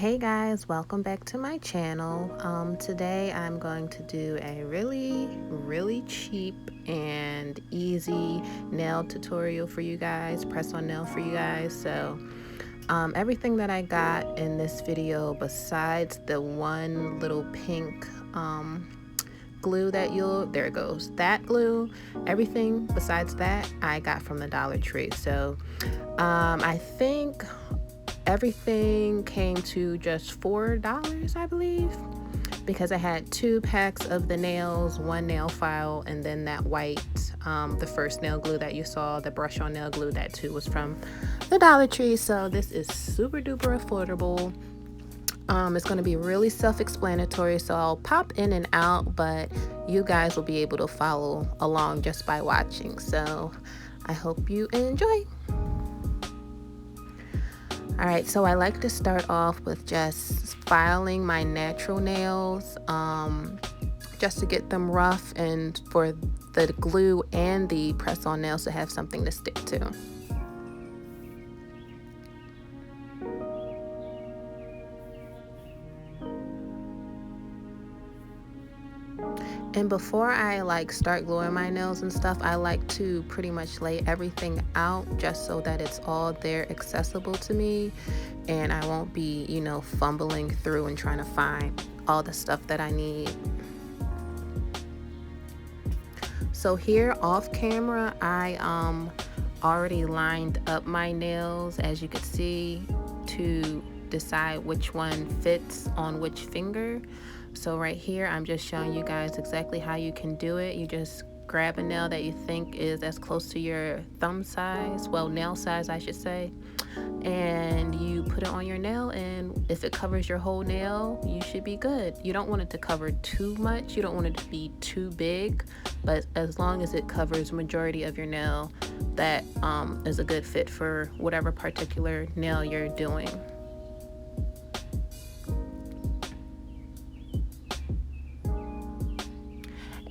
Hey guys, welcome back to my channel. Today I'm going to do a really cheap and easy nail tutorial for you guys, press on nail for you guys. So everything that I got in this video, besides the one little pink glue that there it goes, that glue, everything besides that I got from the Dollar Tree. So I think everything came to just $4, I believe, because I had 2 packs of the nails, 1 nail file, and then that white, the first nail glue that you saw, the brush on nail glue, that too was from the Dollar Tree. So this is super duper affordable. It's going to be really self-explanatory, so I'll pop in and out, but you guys will be able to follow along just by watching. So I hope you enjoy. Alright, so I like to start off with just filing my natural nails, just to get them rough and for the glue and the press-on nails to have something to stick to. And before I start gluing my nails and stuff, I like to pretty much lay everything out just so that it's all there accessible to me and I won't be, fumbling through and trying to find all the stuff that I need. So here off camera, I already lined up my nails, as you can see, to decide which one fits on which finger. So right here, I'm just showing you guys exactly how you can do it. You just grab a nail that you think is as close to your thumb size, well, nail size, I should say, and you put it on your nail, and if it covers your whole nail, you should be good. You don't want it to cover too much. You don't want it to be too big, but as long as it covers majority of your nail, that is a good fit for whatever particular nail you're doing.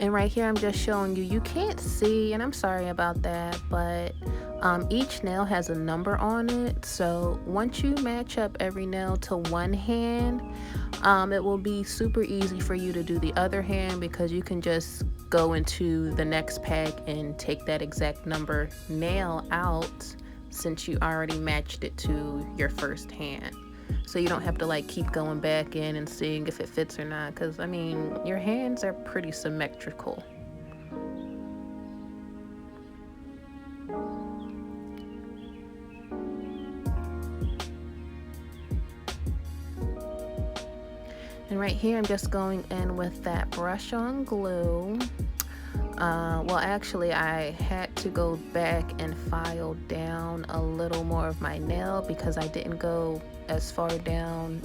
And right here, I'm just showing you can't see, and I'm sorry about that, but each nail has a number on it. So once you match up every nail to one hand, it will be super easy for you to do the other hand, because you can just go into the next pack and take that exact number nail out, since you already matched it to your first hand. So you don't have to keep going back in and seeing if it fits or not, because I mean, your hands are pretty symmetrical. And right here, I'm just going in with that brush on glue. Well, actually, I had to go back and file down a little more of my nail because I didn't go as far down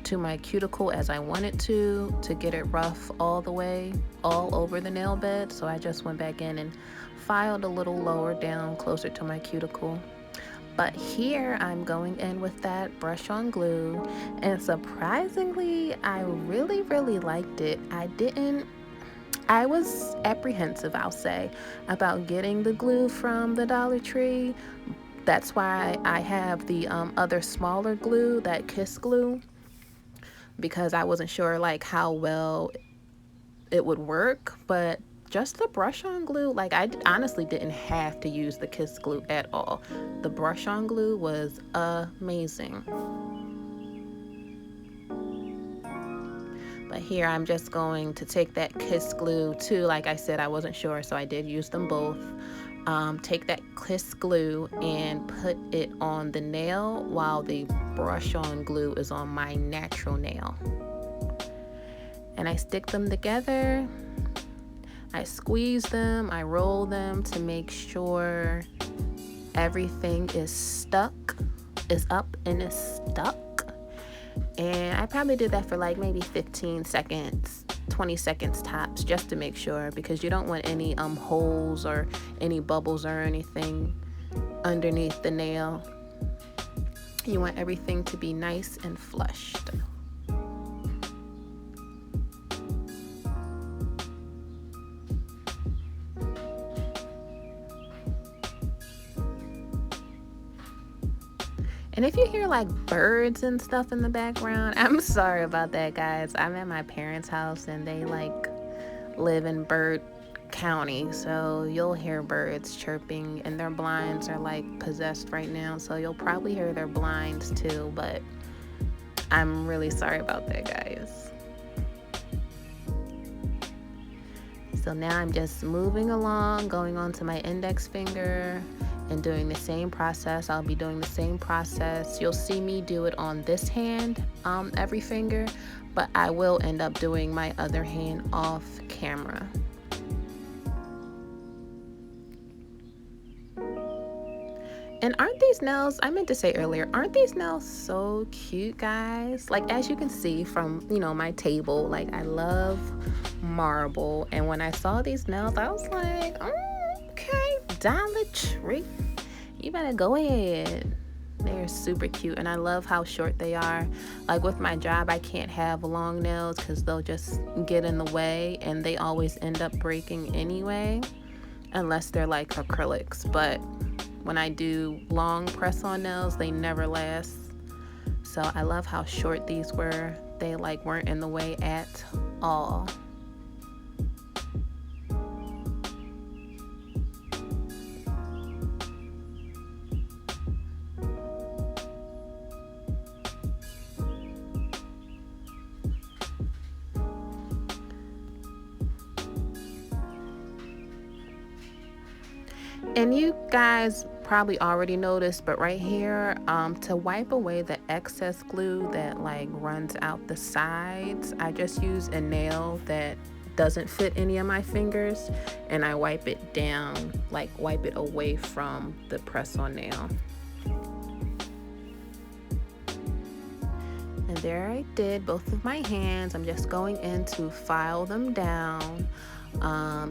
to my cuticle as I wanted to get it rough all the way, all over the nail bed. So I just went back in and filed a little lower down, closer to my cuticle. But here I'm going in with that brush on glue, and surprisingly, I really liked it. I was apprehensive, I'll say, about getting the glue from the Dollar Tree. That's why I have the other smaller glue, that Kiss glue, because I wasn't sure how well it would work. But just the brush on glue, I honestly didn't have to use the Kiss glue at all. The brush on glue was amazing. But here I'm just going to take that Kiss glue too. Like I said, I wasn't sure, so I did use them both. Take that Kiss glue and put it on the nail while the brush on glue is on my natural nail. And I stick them together. I squeeze them, I roll them to make sure everything is up and is stuck. And I probably did that for maybe 15 seconds, 20 seconds tops, just to make sure, because you don't want any holes or any bubbles or anything underneath the nail. You want everything to be nice and flushed. And if you hear like birds and stuff in the background, I'm sorry about that, guys. I'm at my parents' house and they like live in bird county, so you'll hear birds chirping, and their blinds are like possessed right now, so you'll probably hear their blinds too, but I'm really sorry about that, guys. So now I'm just moving along, going on to my index finger and doing the same process. I'll be doing the same process. You'll see me do it on this hand, every finger, but I will end up doing my other hand off camera. And aren't these nails, I meant to say earlier, aren't these nails so cute, guys? Like, as you can see from, my table, like, I love marble. And when I saw these nails, I was like, okay, Dollar Tree, you better go ahead. They're super cute, and I love how short they are. Like, with my job, I can't have long nails because they'll just get in the way, and they always end up breaking anyway, unless they're like acrylics. But when I do long press-on nails, they never last. So I love how short these were. They like weren't in the way at all. And you guys probably already noticed, but right here, to wipe away the excess glue that like runs out the sides, I just use a nail that doesn't fit any of my fingers, and I wipe it down, like wipe it away from the press-on nail. And there I did both of my hands. I'm just going in to file them down.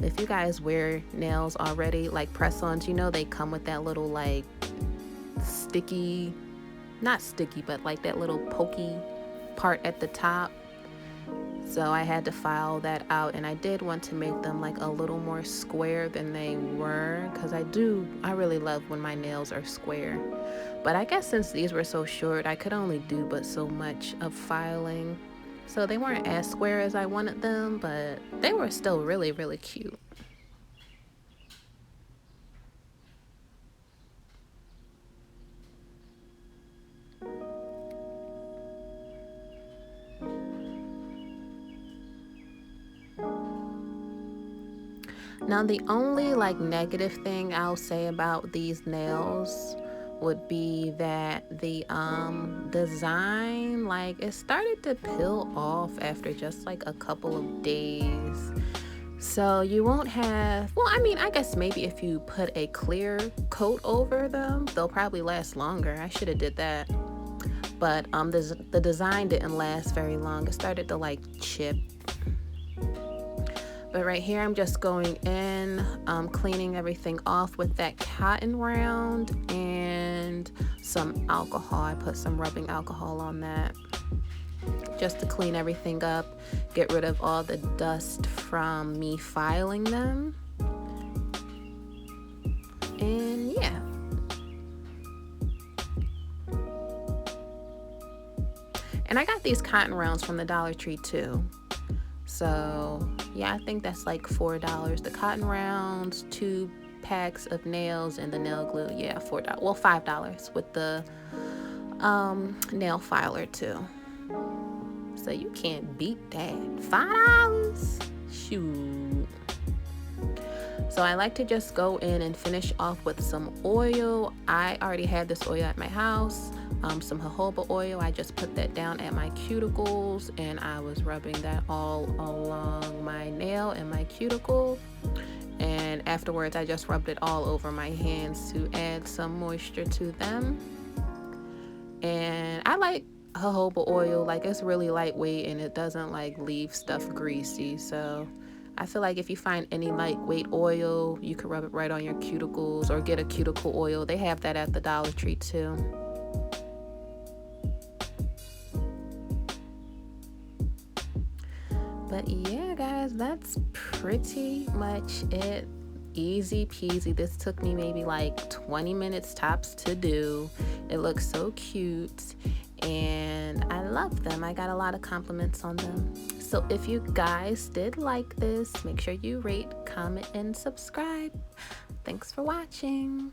If you guys wear nails already, like press-ons, they come with that little like sticky, not sticky, but like that little pokey part at the top. So I had to file that out, and I did want to make them like a little more square than they were, because I really love when my nails are square. But I guess since these were so short, I could only do but so much of filing. So they weren't as square as I wanted them, but they were still really, really cute. Now the only like negative thing I'll say about these nails would be that the design, like, it started to peel off after just like a couple of days. So you won't have, well, I mean, I guess maybe if you put a clear coat over them, they'll probably last longer. I should have did that. But the design didn't last very long. It started to like chip. But right here, I'm just going in, cleaning everything off with that cotton round and some alcohol. I put some rubbing alcohol on that just to clean everything up, get rid of all the dust from me filing them. And yeah. And I got these cotton rounds from the Dollar Tree too. So yeah, I think that's like $4. The cotton rounds, 2 packs of nails, and the nail glue, yeah, $4. Well, $5 with the nail filer too. So you can't beat that. $5. Shoot. So I like to just go in and finish off with some oil. I already had this oil at my house. Some jojoba oil. I just put that down at my cuticles, and I was rubbing that all along my nail and my cuticle. And afterwards, I just rubbed it all over my hands to add some moisture to them. And I like jojoba oil, like it's really lightweight and it doesn't like leave stuff greasy. So I feel like if you find any lightweight oil, you can rub it right on your cuticles or get a cuticle oil. They have that at the Dollar Tree too. But yeah, guys, that's pretty much it. easy peasy. This took me maybe like 20 minutes tops to do. It looks so cute and I love them. I got a lot of compliments on them. So if you guys did like this, make sure you rate, comment, and subscribe. Thanks for watching.